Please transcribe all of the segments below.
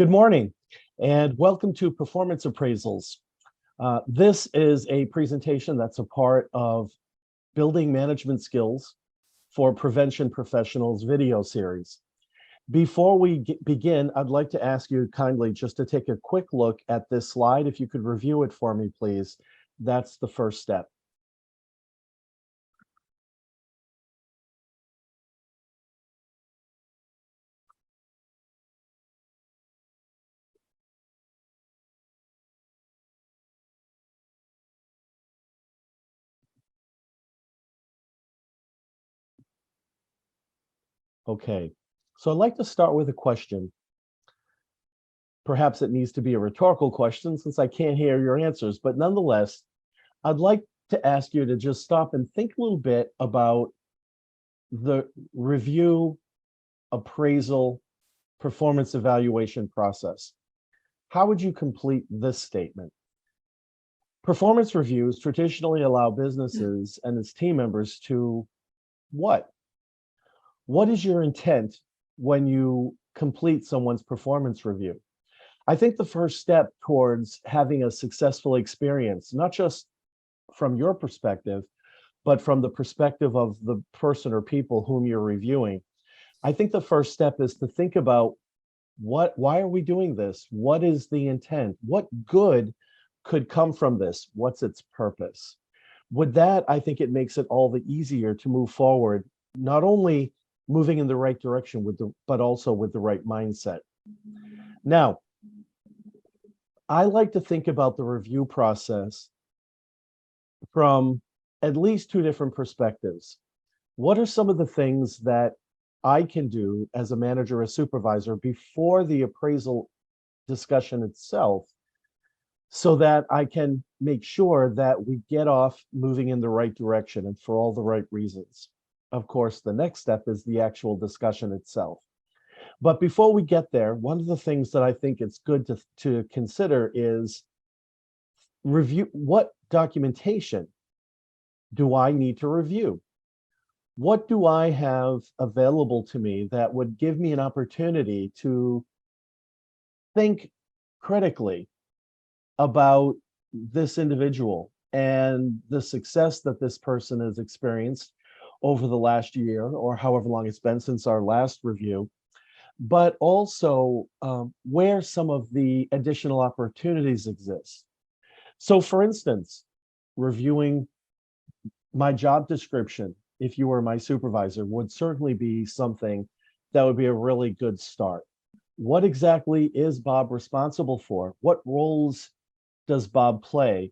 Good morning, and welcome to Performance Appraisals. This is a presentation that's a part of Building Management Skills for Prevention Professionals video series. Before we begin, I'd like to ask you kindly just to take a quick look at this slide. If you could review it for me, please. That's the first step. Okay, so I'd like to start with a question. Perhaps it needs to be a rhetorical question since I can't hear your answers, but nonetheless, I'd like to ask you to just stop and think a little bit about the review, appraisal, performance evaluation process. How would you complete this statement? Performance reviews traditionally allow businesses and its team members to what? What is your intent when you complete someone's performance review? I think the first step towards having a successful experience, not just from your perspective, but from the perspective of the person or people whom you're reviewing, I think the first step is to think about why are we doing this? What is the intent? What good could come from this? What's its purpose? With that, I think it makes it all the easier to move forward, not only moving in the right direction but also with the right mindset. Now, I like to think about the review process from at least two different perspectives. What are some of the things that I can do as a manager or supervisor before the appraisal discussion itself so that I can make sure that we get off moving in the right direction and for all the right reasons? Of course, the next step is the actual discussion itself. But before we get there, one of the things that I think it's good to consider is review. What documentation do I need to review? What do I have available to me that would give me an opportunity to think critically about this individual and the success that this person has experienced over the last year or however long it's been since our last review, but also where some of the additional opportunities exist. So for instance, reviewing my job description, if you were my supervisor, would certainly be something that would be a really good start. What exactly is Bob responsible for? What roles does Bob play?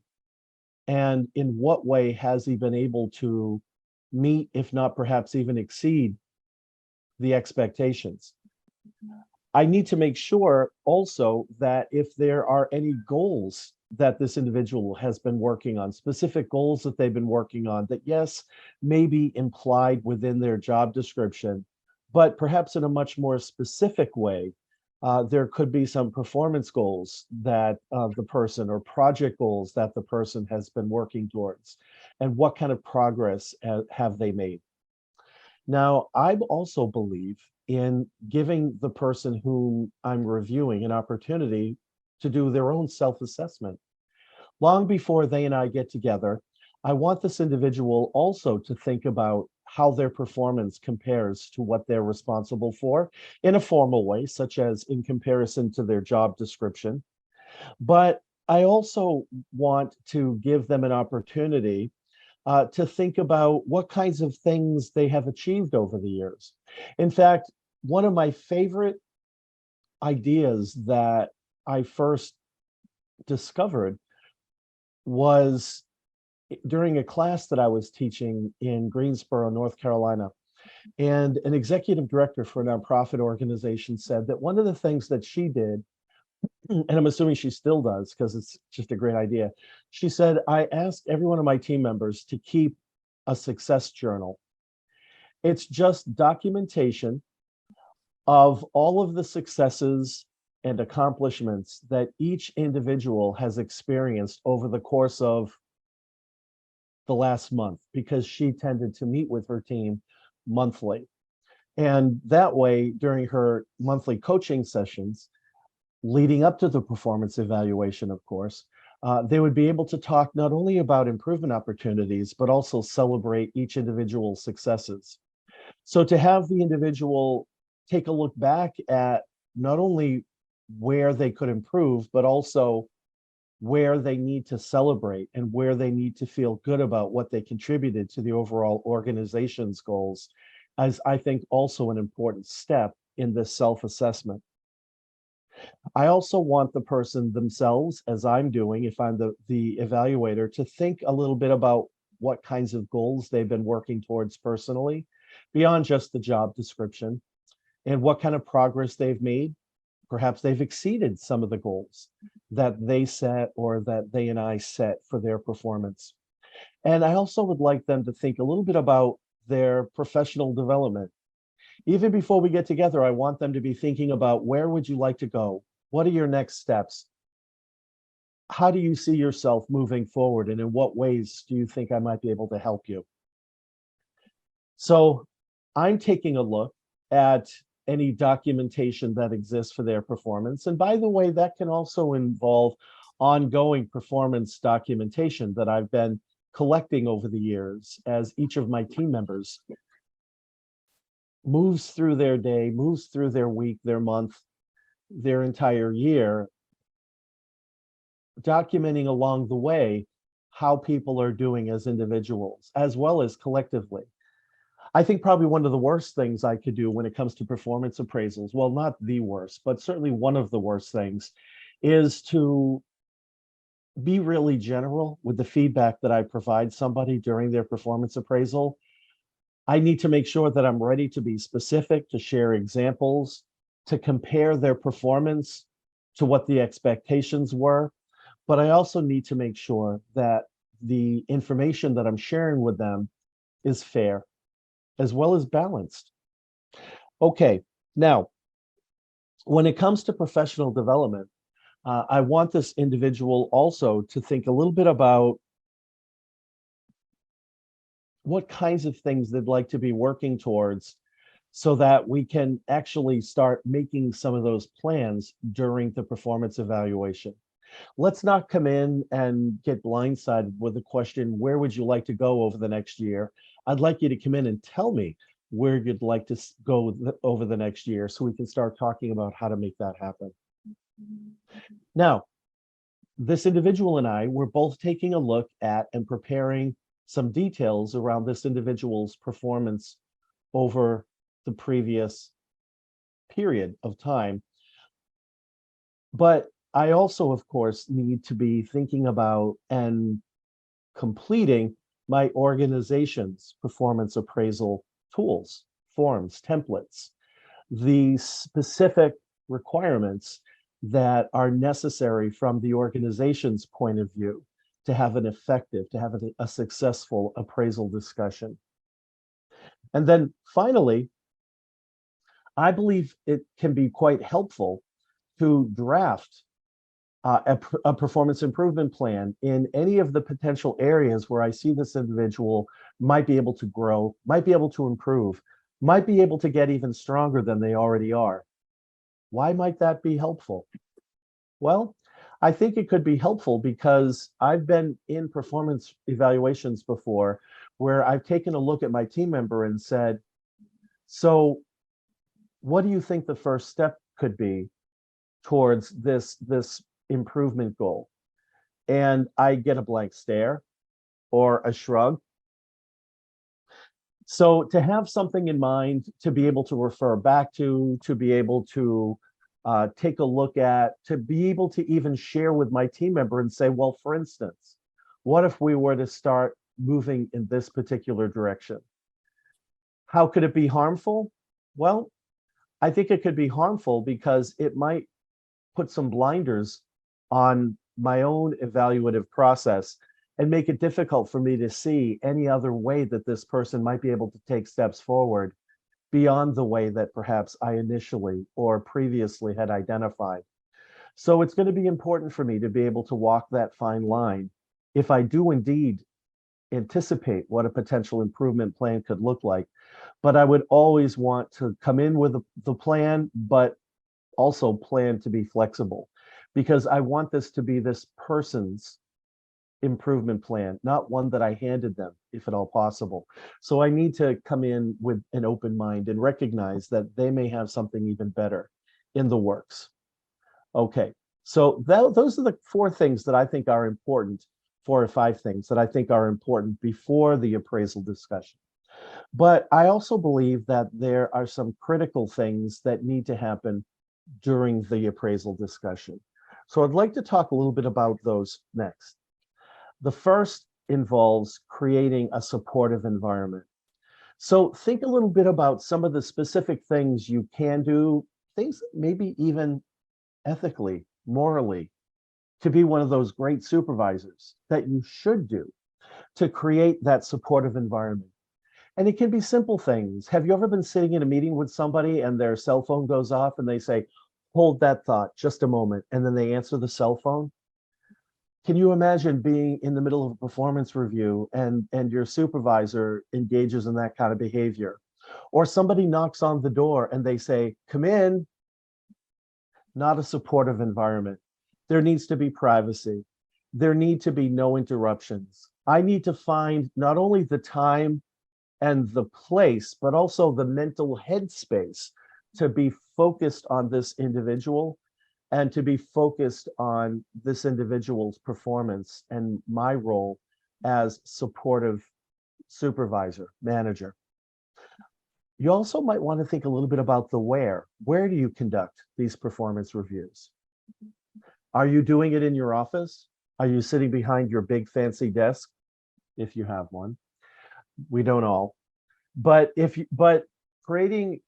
And in what way has he been able to meet, if not perhaps even exceed, the expectations? I need to make sure also that if there are any goals that this individual has been working on, specific goals that they've been working on, that yes, may be implied within their job description, but perhaps in a much more specific way, there could be some performance goals that the person or project goals that the person has been working towards, and what kind of progress have they made. Now, I also believe in giving the person whom I'm reviewing an opportunity to do their own self-assessment. Long before they and I get together, I want this individual also to think about how their performance compares to what they're responsible for in a formal way, such as in comparison to their job description. But I also want to give them an opportunity to think about what kinds of things they have achieved over the years. In fact, one of my favorite ideas that I first discovered was during a class that I was teaching in Greensboro, North Carolina. And an executive director for a nonprofit organization said that one of the things that she did, and I'm assuming she still does because it's just a great idea. She said, I asked every one of my team members to keep a success journal. It's just documentation of all of the successes and accomplishments that each individual has experienced over the course of the last month, because she tended to meet with her team monthly. And that way, during her monthly coaching sessions, leading up to the performance evaluation, of course, they would be able to talk not only about improvement opportunities, but also celebrate each individual's successes. So to have the individual take a look back at not only where they could improve, but also where they need to celebrate and where they need to feel good about what they contributed to the overall organization's goals, as I think also an important step in this self-assessment. I also want the person themselves, as I'm doing, if I'm the evaluator, to think a little bit about what kinds of goals they've been working towards personally, beyond just the job description, and what kind of progress they've made. Perhaps they've exceeded some of the goals that they set or that they and I set for their performance. And I also would like them to think a little bit about their professional development. Even before we get together, I want them to be thinking about, where would you like to go? What are your next steps? How do you see yourself moving forward? And in what ways do you think I might be able to help you? So I'm taking a look at any documentation that exists for their performance. And by the way, that can also involve ongoing performance documentation that I've been collecting over the years as each of my team members moves through their day, moves through their week, their month, their entire year, documenting along the way how people are doing as individuals, as well as collectively. I think probably one of the worst things I could do when it comes to performance appraisals, well, not the worst, but certainly one of the worst things, is to be really general with the feedback that I provide somebody during their performance appraisal. I need to make sure that I'm ready to be specific, to share examples, to compare their performance to what the expectations were. But I also need to make sure that the information that I'm sharing with them is fair, as well as balanced. Okay, now, when it comes to professional development, I want this individual also to think a little bit about what kinds of things they'd like to be working towards, so that we can actually start making some of those plans during the performance evaluation. Let's not come in and get blindsided with the question, where would you like to go over the next year? I'd like you to come in and tell me where you'd like to go over the next year, so we can start talking about how to make that happen. Now, this individual and I were both taking a look at and preparing some details around this individual's performance over the previous period of time. But I also, of course, need to be thinking about and completing my organization's performance appraisal tools, forms, templates, the specific requirements that are necessary from the organization's point of view to have an effective, to have a successful appraisal discussion. And then finally, I believe it can be quite helpful to draft a performance improvement plan in any of the potential areas where I see this individual might be able to grow, might be able to improve, might be able to get even stronger than they already are. Why might that be helpful? Well, I think it could be helpful because I've been in performance evaluations before where I've taken a look at my team member and said, so what do you think the first step could be towards this improvement goal? And I get a blank stare or a shrug. So to have something in mind, to be able to refer back to be able to take a look at, to be able to even share with my team member and say, well, for instance, what if we were to start moving in this particular direction? How could it be harmful? Well, I think it could be harmful because it might put some blinders on my own evaluative process and make it difficult for me to see any other way that this person might be able to take steps forward beyond the way that perhaps I initially or previously had identified. So it's going to be important for me to be able to walk that fine line if I do indeed anticipate what a potential improvement plan could look like. But I would always want to come in with the plan, but also plan to be flexible, because I want this to be this person's improvement plan, not one that I handed them, if at all possible. So I need to come in with an open mind and recognize that they may have something even better in the works. Okay, so those are the 4 things that I think are important, 4 or 5 things that I think are important before the appraisal discussion. But I also believe that there are some critical things that need to happen during the appraisal discussion. So I'd like to talk a little bit about those next. The first involves creating a supportive environment. So think a little bit about some of the specific things you can do, things maybe even ethically, morally, to be one of those great supervisors that you should do to create that supportive environment. And it can be simple things. Have you ever been sitting in a meeting with somebody and their cell phone goes off and they say, hold that thought just a moment, and then they answer the cell phone? Can you imagine being in the middle of a performance review and your supervisor engages in that kind of behavior? Or somebody knocks on the door and they say, come in. Not a supportive environment. There needs to be privacy. There need to be no interruptions. I need to find not only the time and the place, but also the mental headspace to be focused on this individual and to be focused on this individual's performance and my role as supportive supervisor, manager. You also might want to think a little bit about the where. Where do you conduct these performance reviews? Are you doing it in your office? Are you sitting behind your big fancy desk? If you have one. We don't all. But creating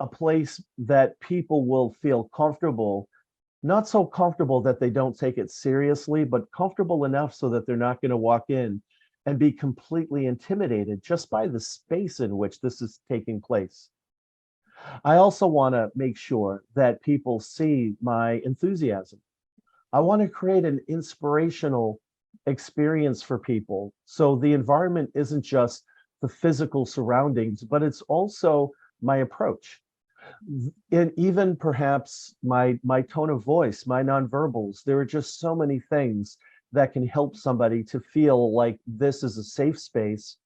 a place that people will feel comfortable, not so comfortable that they don't take it seriously, but comfortable enough so that they're not going to walk in and be completely intimidated just by the space in which this is taking place. I also want to make sure that people see my enthusiasm. I want to create an inspirational experience for people. So the environment isn't just the physical surroundings, but it's also my approach. And even perhaps my tone of voice, my nonverbals. There are just so many things that can help somebody to feel like this is a safe space,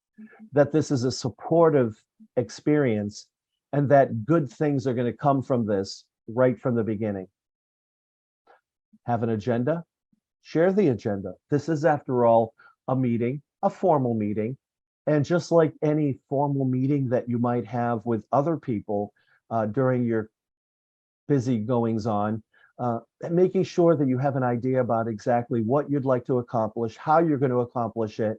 that this is a supportive experience, and that good things are going to come from this right from the beginning. Have an agenda, share the agenda. This is, after all, a meeting, a formal meeting. And just like any formal meeting that you might have with other people during your busy goings on, making sure that you have an idea about exactly what you'd like to accomplish, how you're going to accomplish it,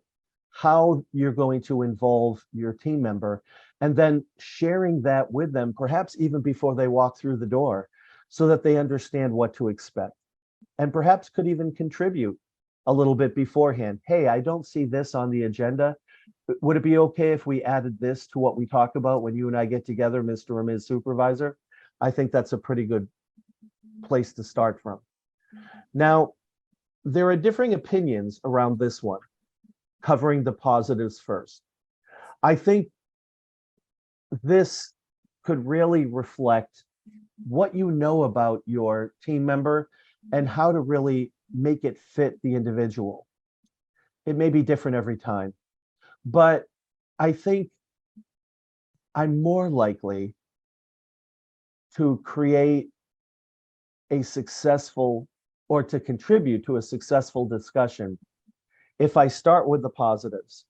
how you're going to involve your team member, and then sharing that with them, perhaps even before they walk through the door, so that they understand what to expect, and perhaps could even contribute a little bit beforehand. Hey, I don't see this on the agenda. Would it be okay if we added this to what we talk about when you and I get together, Mr. or Ms. Supervisor? I think that's a pretty good place to start from. Now, there are differing opinions around this one, covering the positives first. I think this could really reflect what you know about your team member and how to really make it fit the individual. It may be different every time, but I think I'm more likely to create a successful or to contribute to a successful discussion if I start with the positives.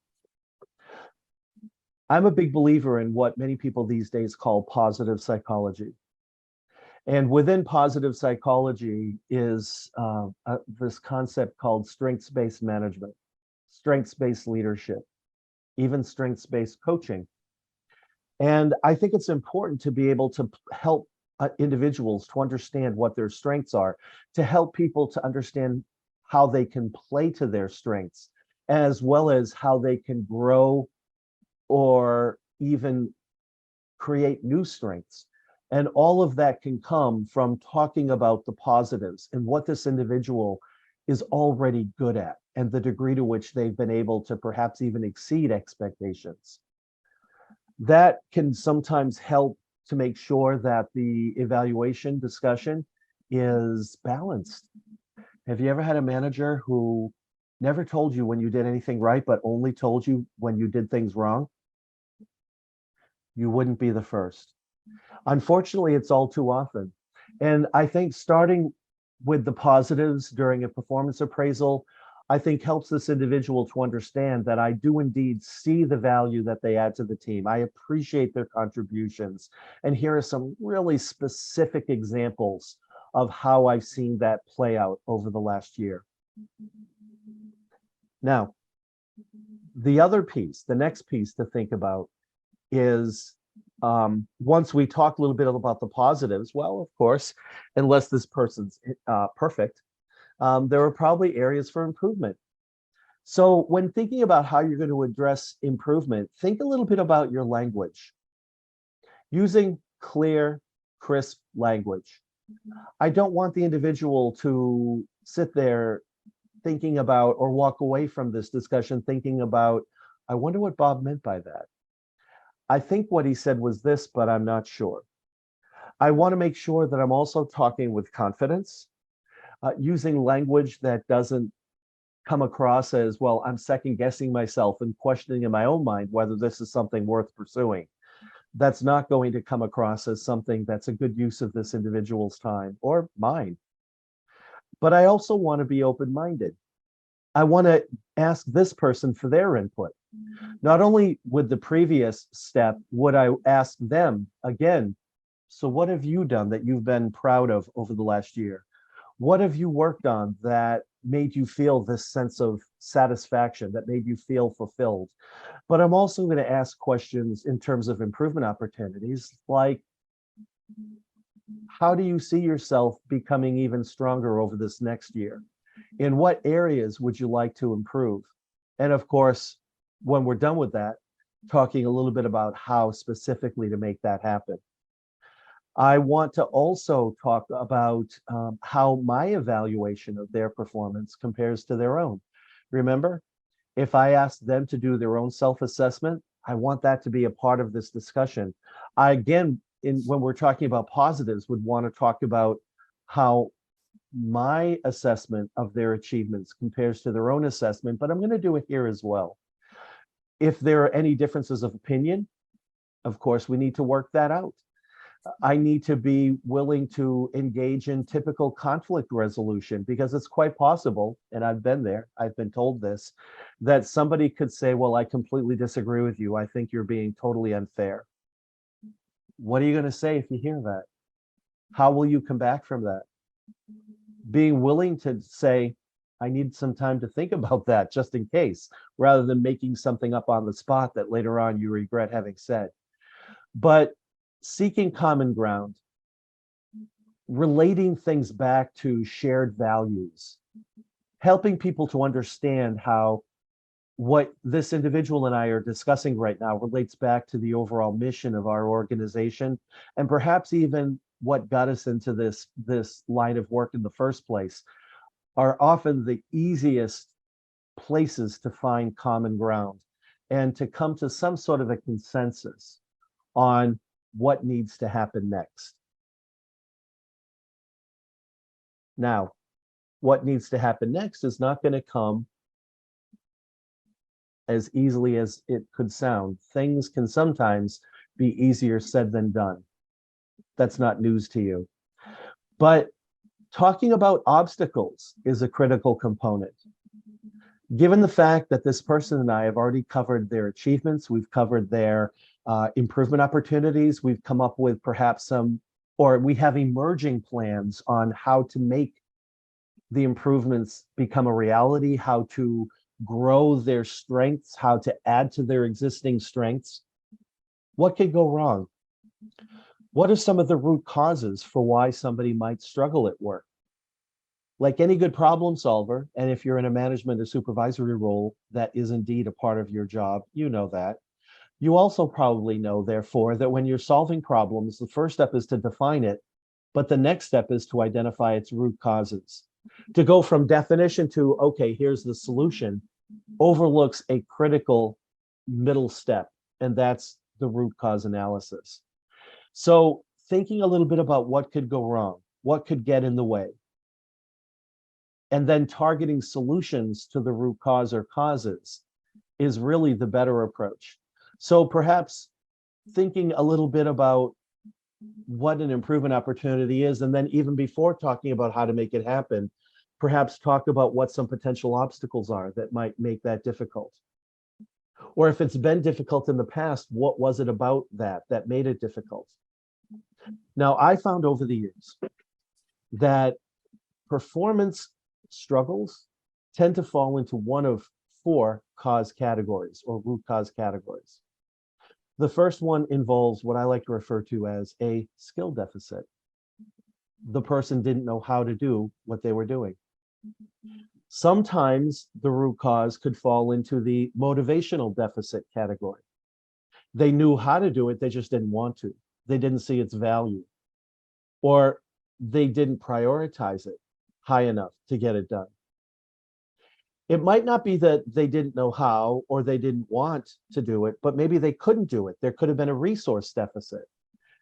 I'm a big believer in what many people these days call positive psychology. And within positive psychology is this concept called strengths-based management, strengths-based leadership, even strengths-based coaching. And I think it's important to be able to help individuals to understand what their strengths are, to help people to understand how they can play to their strengths, as well as how they can grow or even create new strengths. And all of that can come from talking about the positives and what this individual is already good at and the degree to which they've been able to perhaps even exceed expectations. That can sometimes help to make sure that the evaluation discussion is balanced. Have you ever had a manager who never told you when you did anything right, but only told you when you did things wrong? You wouldn't be the first. Unfortunately, it's all too often. And I think starting with the positives during a performance appraisal, I think helps this individual to understand that I do indeed see the value that they add to the team. I appreciate their contributions. And here are some really specific examples of how I've seen that play out over the last year. Now, the other piece, the next piece to think about is once we talk a little bit about the positives, well, of course, unless this person's perfect, there are probably areas for improvement. So when thinking about how you're going to address improvement, think a little bit about your language. Using clear, crisp language. I don't want the individual to sit there thinking about or walk away from this discussion thinking about, I wonder what Bob meant by that. I think what he said was this, but I'm not sure. I want to make sure that I'm also talking with confidence, using language that doesn't come across as, well, I'm second guessing myself and questioning in my own mind whether this is something worth pursuing. That's not going to come across as something that's a good use of this individual's time or mine. But I also want to be open-minded. I want to ask this person for their input. Not only with the previous step, would I ask them again, so what have you done that you've been proud of over the last year? What have you worked on that made you feel this sense of satisfaction, that made you feel fulfilled? But I'm also going to ask questions in terms of improvement opportunities, like, how do you see yourself becoming even stronger over this next year? In what areas would you like to improve? And of course, when we're done with that, talking a little bit about how specifically to make that happen. I want to also talk about how my evaluation of their performance compares to their own. Remember, if I ask them to do their own self-assessment, I want that to be a part of this discussion. I, again, when we're talking about positives, would want to talk about how my assessment of their achievements compares to their own assessment, but I'm going to do it here as well. If there are any differences of opinion, of course, we need to work that out. I need to be willing to engage in typical conflict resolution, because it's quite possible, and I've been there, I've been told this, that somebody could say, well, I completely disagree with you. I think you're being totally unfair. What are you going to say if you hear that? How will you come back from that? Being willing to say, I need some time to think about that just in case, rather than making something up on the spot that later on you regret having said. But seeking common ground, relating things back to shared values, helping people to understand how what this individual and I are discussing right now relates back to the overall mission of our organization, and perhaps even what got us into this line of work in the first place, are often the easiest places to find common ground and to come to some sort of a consensus on what needs to happen next. Now, what needs to happen next is not going to come as easily as it could sound. Things can sometimes be easier said than done. That's not news to you. But talking about obstacles is a critical component. Given the fact that this person and I have already covered their achievements, we've covered their improvement opportunities, we've come up with perhaps some, or we have emerging plans on how to make the improvements become a reality, how to grow their strengths, how to add to their existing strengths. What could go wrong? What are some of the root causes for why somebody might struggle at work? Like any good problem solver, and if you're in a management or supervisory role, that is indeed a part of your job, you know that. You also probably know, therefore, that when you're solving problems, the first step is to define it, but the next step is to identify its root causes. To go from definition to, okay, here's the solution, overlooks a critical middle step, and that's the root cause analysis. So thinking a little bit about what could go wrong, what could get in the way, and then targeting solutions to the root cause or causes is really the better approach. So perhaps thinking a little bit about what an improvement opportunity is, and then even before talking about how to make it happen, perhaps talk about what some potential obstacles are that might make that difficult. Or if it's been difficult in the past, what was it about that made it difficult? Now, I found over the years that performance struggles tend to fall into one of four cause categories or root cause categories. The first one involves what I like to refer to as a skill deficit. The person didn't know how to do what they were doing. Sometimes the root cause could fall into the motivational deficit category. They knew how to do it, they just didn't want to. They didn't see its value, or they didn't prioritize it high enough to get it done. It might not be that they didn't know how or they didn't want to do it, but maybe they couldn't do it. There could have been a resource deficit.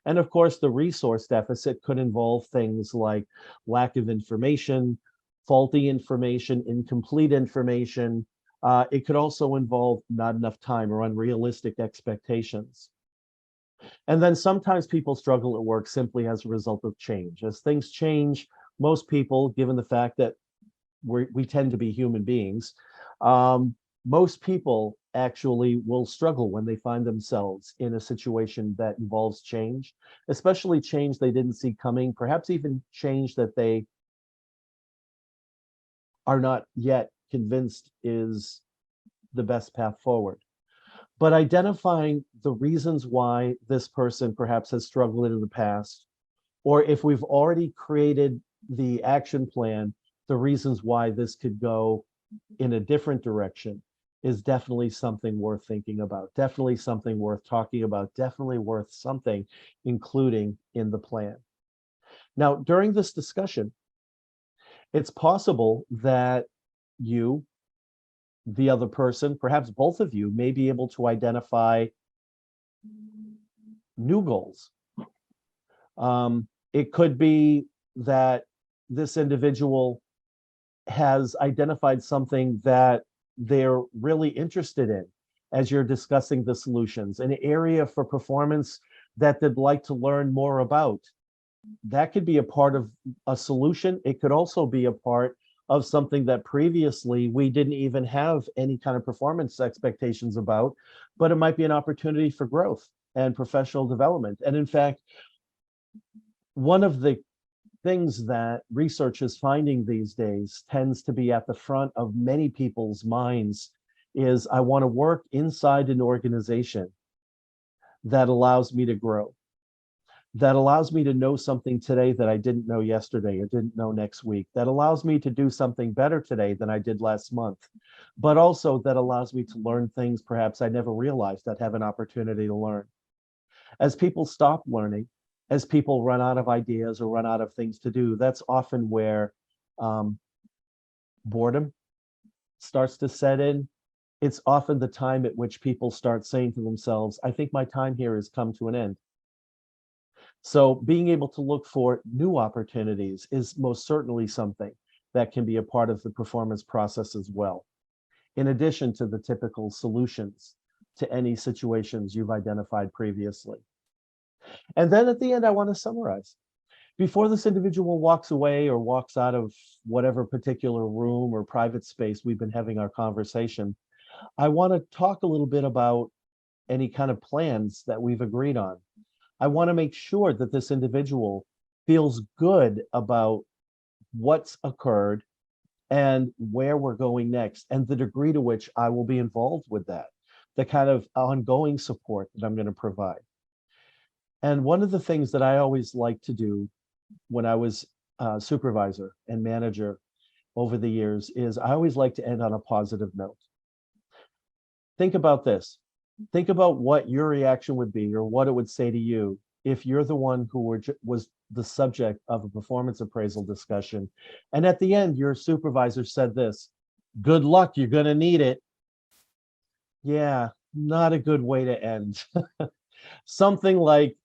And of course, the resource deficit could involve things like lack of information, faulty information, incomplete information. It could also involve not enough time or unrealistic expectations. And then sometimes people struggle at work simply as a result of change. As things change, most people, given the fact that we tend to be human beings, most people actually will struggle when they find themselves in a situation that involves change, especially change they didn't see coming, perhaps even change that they are not yet convinced is the best path forward. But identifying the reasons why this person perhaps has struggled in the past, or if we've already created the action plan, the reasons why this could go in a different direction, is definitely something worth thinking about, definitely something worth talking about, definitely worth something including in the plan. Now, during this discussion, it's possible that you, the other person, perhaps both of you, may be able to identify new goals. It could be that this individual has identified something that they're really interested in as you're discussing the solutions, an area for performance that they'd like to learn more about. That could be a part of a solution. It could also be a part of something that previously we didn't even have any kind of performance expectations about, but it might be an opportunity for growth and professional development. And in fact, one of the things that research is finding these days tends to be at the front of many people's minds is, I want to work inside an organization that allows me to grow, that allows me to know something today that I didn't know yesterday or didn't know next week, that allows me to do something better today than I did last month, but also that allows me to learn things perhaps I never realized I'd have an opportunity to learn. As people stop learning, as people run out of ideas or run out of things to do, that's often where boredom starts to set in. It's often the time at which people start saying to themselves, I think my time here has come to an end. So being able to look for new opportunities is most certainly something that can be a part of the performance process as well, in addition to the typical solutions to any situations you've identified previously. And then at the end, I want to summarize. Before this individual walks away or walks out of whatever particular room or private space we've been having our conversation, I want to talk a little bit about any kind of plans that we've agreed on. I want to make sure that this individual feels good about what's occurred and where we're going next, and the degree to which I will be involved with that, the kind of ongoing support that I'm going to provide. And one of the things that I always liked to do when I was supervisor and manager over the years is I always like to end on a positive note. Think about this. Think about what your reaction would be or what it would say to you if you're the one who was the subject of a performance appraisal discussion. And at the end, your supervisor said this, good luck, you're going to need it. Yeah, not a good way to end. Something like,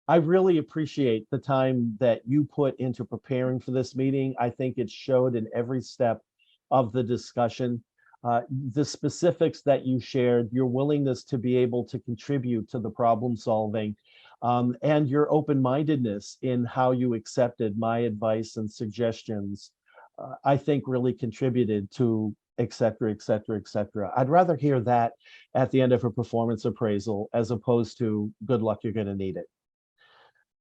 I really appreciate the time that you put into preparing for this meeting. I think it showed in every step of the discussion, the specifics that you shared, your willingness to be able to contribute to the problem solving, and your open-mindedness in how you accepted my advice and suggestions, I think really contributed to et cetera, et cetera, et cetera. I'd rather hear that at the end of a performance appraisal as opposed to good luck, you're going to need it.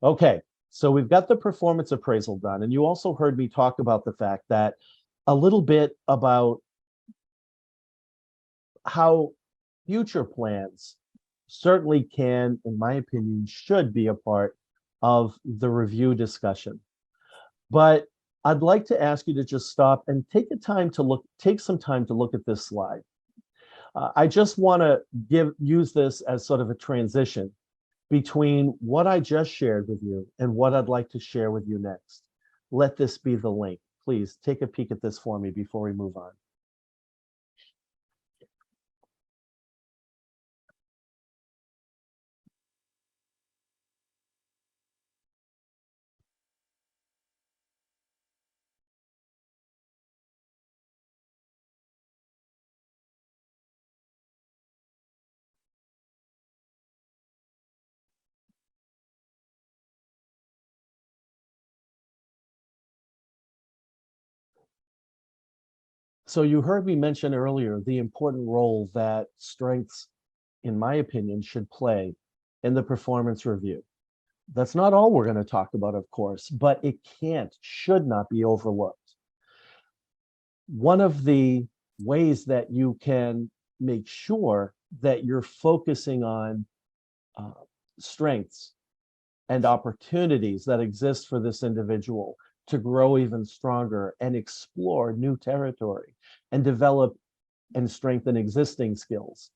Okay, so we've got the performance appraisal done, and you also heard me talk about the fact that a little bit about how future plans certainly can, in my opinion, should be a part of the review discussion. But I'd like to ask you to just stop and take some time to look at this slide. I just want to use this as sort of a transition between what I just shared with you and what I'd like to share with you next. Let this be the link. Please take a peek at this for me before we move on. So you heard me mention earlier the important role that strengths, in my opinion, should play in the performance review. That's not all we're going to talk about, of course, but it should not be overlooked. One of the ways that you can make sure that you're focusing on strengths and opportunities that exist for this individual to grow even stronger and explore new territory and develop and strengthen existing skills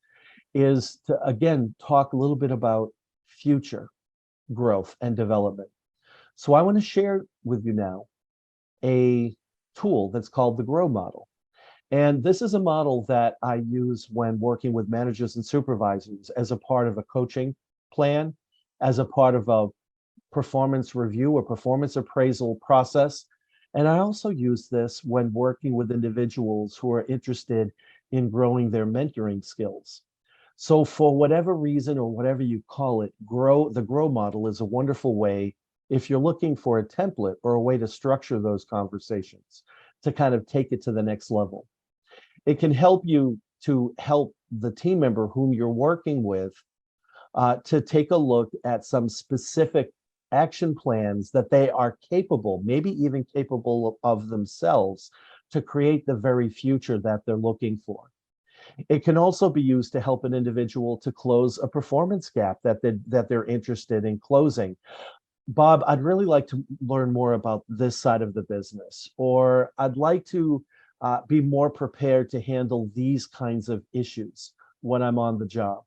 is to, again, talk a little bit about future growth and development. So I want to share with you now a tool that's called the GROW model. And this is a model that I use when working with managers and supervisors as a part of a coaching plan, as a part of a performance review or performance appraisal process. And I also use this when working with individuals who are interested in growing their mentoring skills. So for whatever reason or whatever you call it, the GROW model is a wonderful way if you're looking for a template or a way to structure those conversations to kind of take it to the next level. It can help you to help the team member whom you're working with to take a look at some specific action plans that they are capable, maybe even capable of themselves, to create the very future that they're looking for. It can also be used to help an individual to close a performance gap that they're interested in closing. Bob, I'd really like to learn more about this side of the business, or I'd like to be more prepared to handle these kinds of issues when I'm on the job.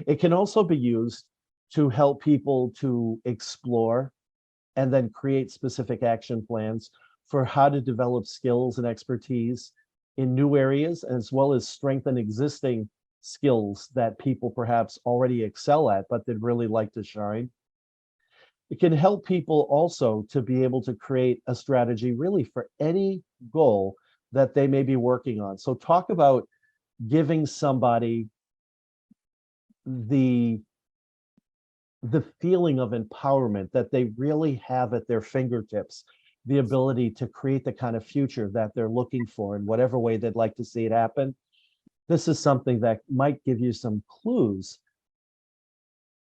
It can also be used to help people to explore and then create specific action plans for how to develop skills and expertise in new areas, as well as strengthen existing skills that people perhaps already excel at, but they'd really like to shine. It can help people also to be able to create a strategy really for any goal that they may be working on. So talk about giving somebody the feeling of empowerment that they really have at their fingertips, the ability to create the kind of future that they're looking for in whatever way they'd like to see it happen. This is something that might give you some clues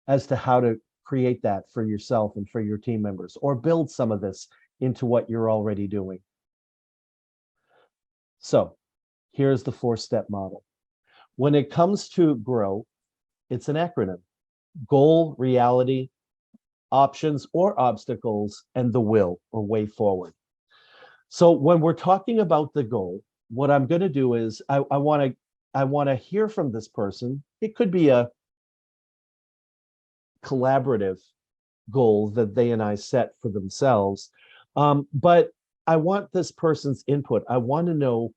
as to how to create that for yourself and for your team members, or build some of this into what you're already doing. So here's the 4-step model. When it comes to GROW, it's an acronym: goal, reality, options or obstacles, and the will or way forward. So when we're talking about the goal, what I'm going to do is I want to hear from this person. It could be a collaborative goal that they and I set for themselves, but I want this person's input. I want to know,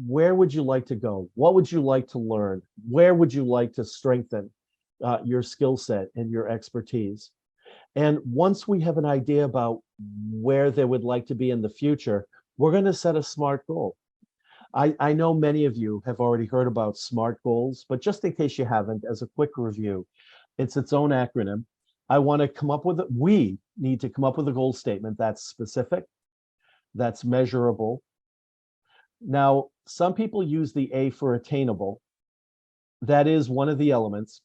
where would you like to go? What would you like to learn? Where would you like to strengthen your skill set and your expertise? And once we have an idea about where they would like to be in the future, we're going to set a SMART goal. I know many of you have already heard about SMART goals, but just in case you haven't, as a quick review, it's its own acronym. I want to come up with it. We need to come up with a goal statement that's specific, that's measurable. Now, some people use the A for attainable. That is one of the elements.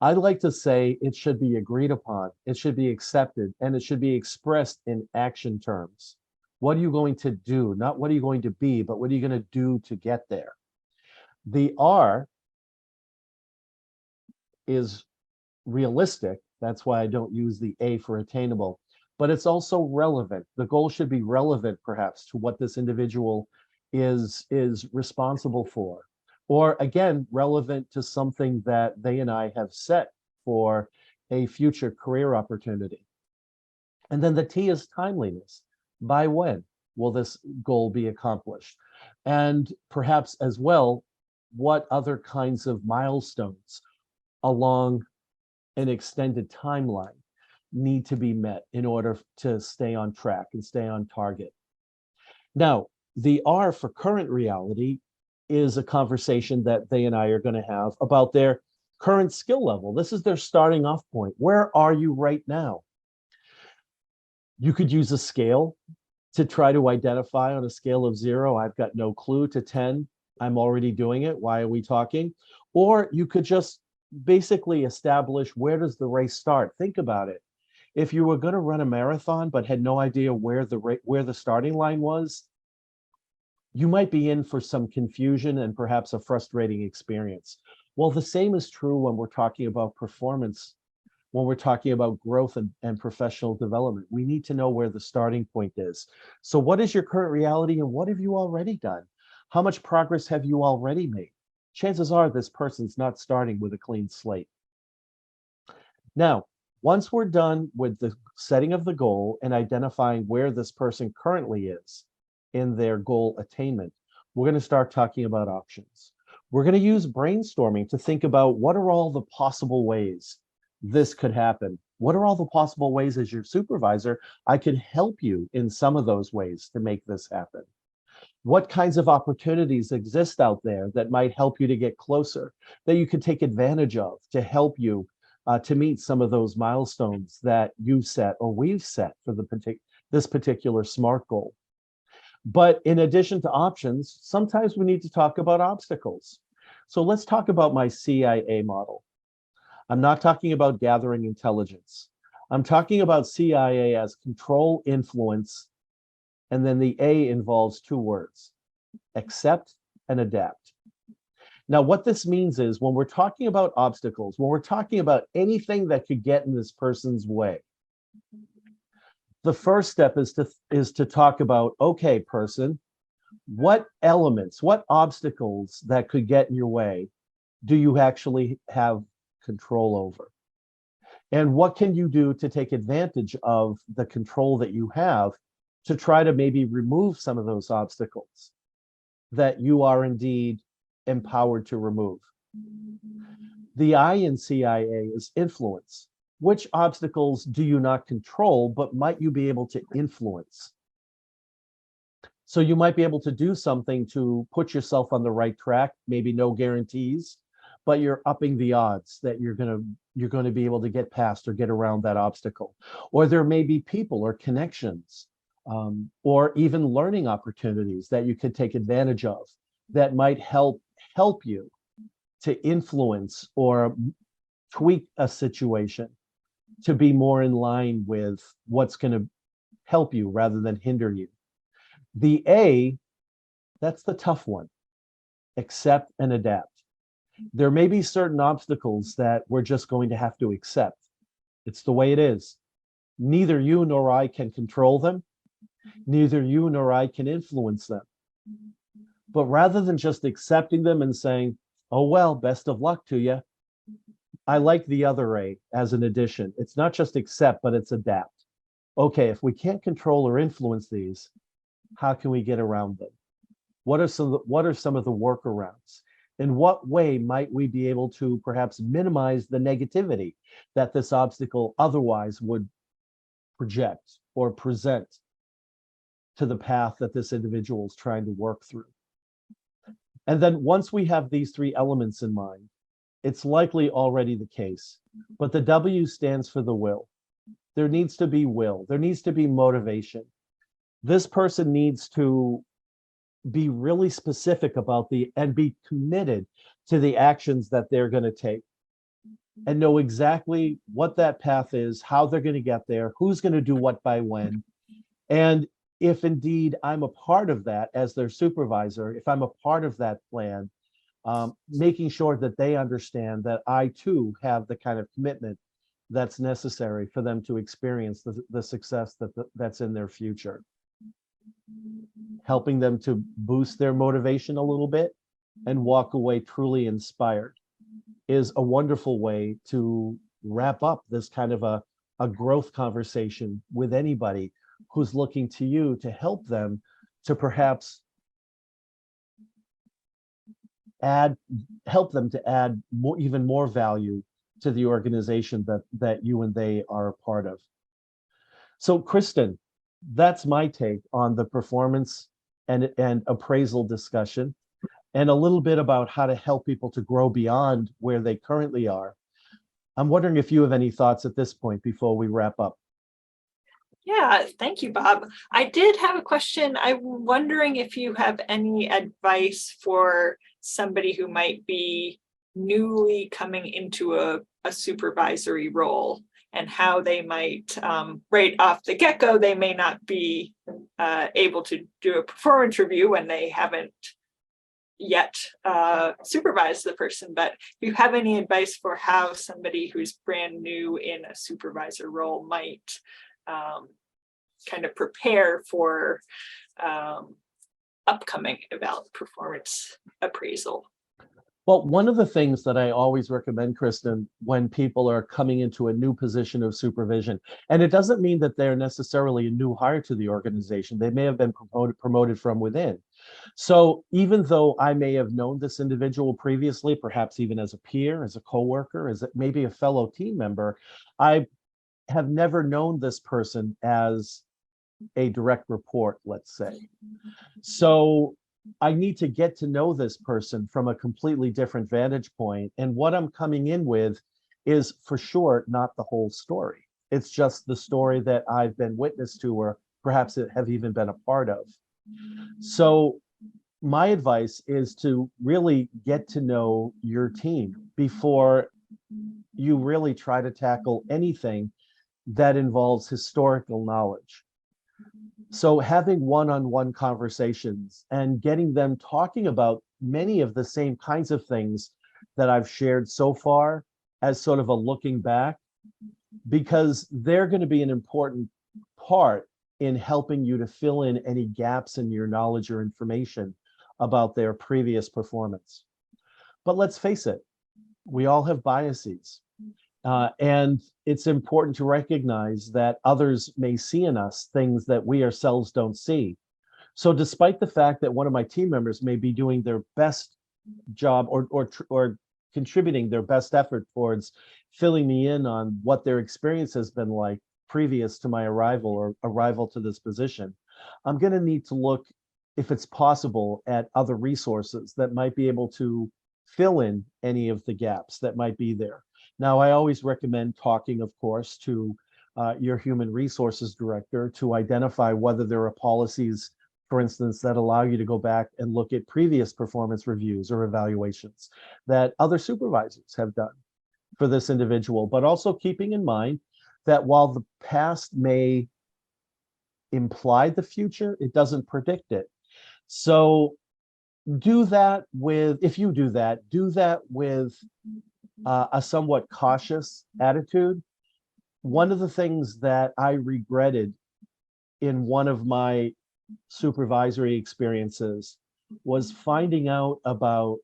I like to say it should be agreed upon, it should be accepted, and it should be expressed in action terms. What are you going to do? Not what are you going to be, but what are you going to do to get there? The R is realistic. That's why I don't use the A for attainable, but it's also relevant. The goal should be relevant, perhaps, to what this individual is responsible for. Or again, relevant to something that they and I have set for a future career opportunity. And then the T is timeliness. By when will this goal be accomplished? And perhaps as well, what other kinds of milestones along an extended timeline need to be met in order to stay on track and stay on target. Now, the R for current reality is a conversation that they and I are going to have about their current skill level. This is their starting off point. Where are you right now? You could use a scale to try to identify on a scale of 0, I've got no clue, to 10, I'm already doing it. Why are we talking? Or you could just basically establish, where does the race start? Think about it. If you were going to run a marathon but had no idea where the starting line was, you might be in for some confusion and perhaps a frustrating experience. Well, the same is true when we're talking about performance, when we're talking about growth and professional development. We need to know where the starting point is. So what is your current reality and what have you already done? How much progress have you already made? Chances are this person's not starting with a clean slate. Now, once we're done with the setting of the goal and identifying where this person currently is in their goal attainment, we're going to start talking about options. We're going to use brainstorming to think about, what are all the possible ways this could happen? What are all the possible ways, as your supervisor, I could help you in some of those ways to make this happen? What kinds of opportunities exist out there that might help you to get closer, that you could take advantage of to help you to meet some of those milestones that you've set or we've set for this particular SMART goal? But in addition to options, sometimes we need to talk about obstacles. So let's talk about my CIA model. I'm not talking about gathering intelligence. I'm talking about CIA as control, influence, and then the A involves 2 words, accept and adapt. Now, what this means is, when we're talking about obstacles, when we're talking about anything that could get in this person's way, the first step is to talk about, okay, person, what elements, what obstacles that could get in your way do you actually have control over? And what can you do to take advantage of the control that you have to try to maybe remove some of those obstacles that you are indeed empowered to remove? The I in CIA is influence. Which obstacles do you not control, but might you be able to influence? So you might be able to do something to put yourself on the right track, maybe no guarantees, but you're upping the odds that you're going to be able to get past or get around that obstacle. Or there may be people or connections, or even learning opportunities that you could take advantage of that might help you to influence or tweak a situation to be more in line with what's going to help you rather than hinder you. The A, that's the tough one. Accept and adapt. There may be certain obstacles that we're just going to have to accept. It's the way it is. Neither you nor I can control them. Neither you nor I can influence them. But rather than just accepting them and saying, oh, well, best of luck to you, I like the other A as an addition. It's not just accept, but it's adapt. Okay, if we can't control or influence these, how can we get around them? What are some of the workarounds? In what way might we be able to perhaps minimize the negativity that this obstacle otherwise would project or present to the path that this individual is trying to work through? And then once we have these three elements in mind, it's likely already the case, but the W stands for the will. There needs to be will. There needs to be motivation. This person needs to be really specific about and be committed to the actions that they're going to take and know exactly what that path is, how they're going to get there, who's going to do what by when. And if indeed I'm a part of that as their supervisor, if I'm a part of that plan, making sure that they understand that I too have the kind of commitment that's necessary for them to experience the success that's in their future. Helping them to boost their motivation a little bit and walk away truly inspired is a wonderful way to wrap up this kind of a growth conversation with anybody who's looking to you to help them to perhaps help them to add even more value to the organization that you and they are a part of. So Kristen, that's my take on the performance and appraisal discussion, and a little bit about how to help people to grow beyond where they currently are. I'm wondering if you have any thoughts at this point before we wrap up. Yeah, thank you, Bob. I did have a question. I'm wondering if you have any advice for somebody who might be newly coming into a supervisory role, and how they might, right off the get-go, they may not be able to do a performance review when they haven't yet supervised the person. But if you have any advice for how somebody who's brand new in a supervisor role might kind of prepare for upcoming performance appraisal. Well, one of the things that I always recommend, Kristen, when people are coming into a new position of supervision, and it doesn't mean that they're necessarily a new hire to the organization, they may have been promoted from within. So even though I may have known this individual previously, perhaps even as a peer, as a coworker, as maybe a fellow team member, I have never known this person as a direct report, let's say. So I need to get to know this person from a completely different vantage point. And what I'm coming in with is for sure not the whole story. It's just the story that I've been witness to, or perhaps have even been a part of. So my advice is to really get to know your team before you really try to tackle anything that involves historical knowledge. So having one-on-one conversations and getting them talking about many of the same kinds of things that I've shared so far as sort of a looking back, because they're going to be an important part in helping you to fill in any gaps in your knowledge or information about their previous performance. But let's face it, we all have biases. And it's important to recognize that others may see in us things that we ourselves don't see. So despite the fact that one of my team members may be doing their best job or contributing their best effort towards filling me in on what their experience has been like previous to my arrival or arrival to this position, I'm going to need to look, if it's possible, at other resources that might be able to fill in any of the gaps that might be there. Now, I always recommend talking, of course, to your human resources director to identify whether there are policies, for instance, that allow you to go back and look at previous performance reviews or evaluations that other supervisors have done for this individual, but also keeping in mind that while the past may imply the future, it doesn't predict it. So do that with, if you do that with a somewhat cautious attitude. One of the things that I regretted in one of my supervisory experiences was finding out about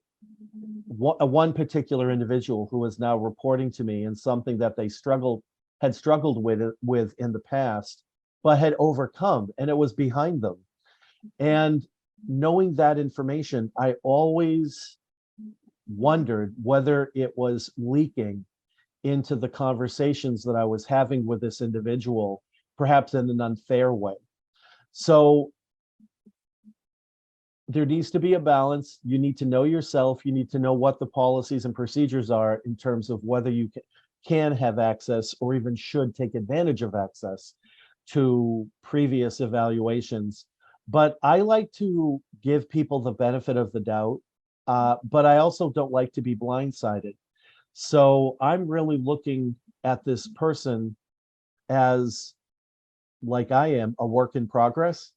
one particular individual who is now reporting to me, and something that they had struggled with in the past, but had overcome, and it was behind them. And knowing that information, I always wondered whether it was leaking into the conversations that I was having with this individual, perhaps in an unfair way. So there needs to be a balance. You need to know yourself. You need to know what the policies and procedures are in terms of whether you can have access or even should take advantage of access to previous evaluations. But I like to give people the benefit of the doubt, but I also don't like to be blindsided. So I'm really looking at this person as, like I am, a work in progress,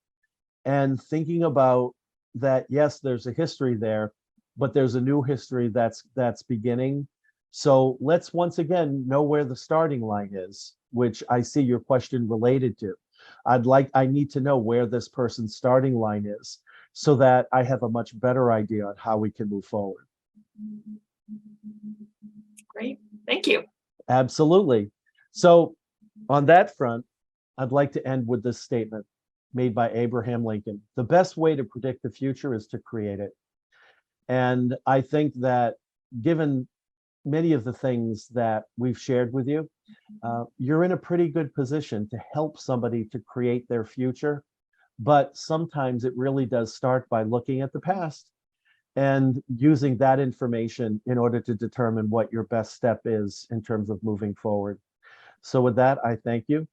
and thinking about that, yes, there's a history there, but there's a new history that's beginning. So let's once again know where the starting line is, which I see your question related to. I need to know where this person's starting line is so that I have a much better idea on how we can move forward. Great, thank you. Absolutely. So on that front, I'd like to end with this statement made by Abraham Lincoln. The best way to predict the future is to create it. And I think that given many of the things that we've shared with you, you're in a pretty good position to help somebody to create their future. But sometimes it really does start by looking at the past and using that information in order to determine what your best step is in terms of moving forward. So with that, I thank you.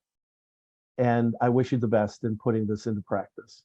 And I wish you the best in putting this into practice.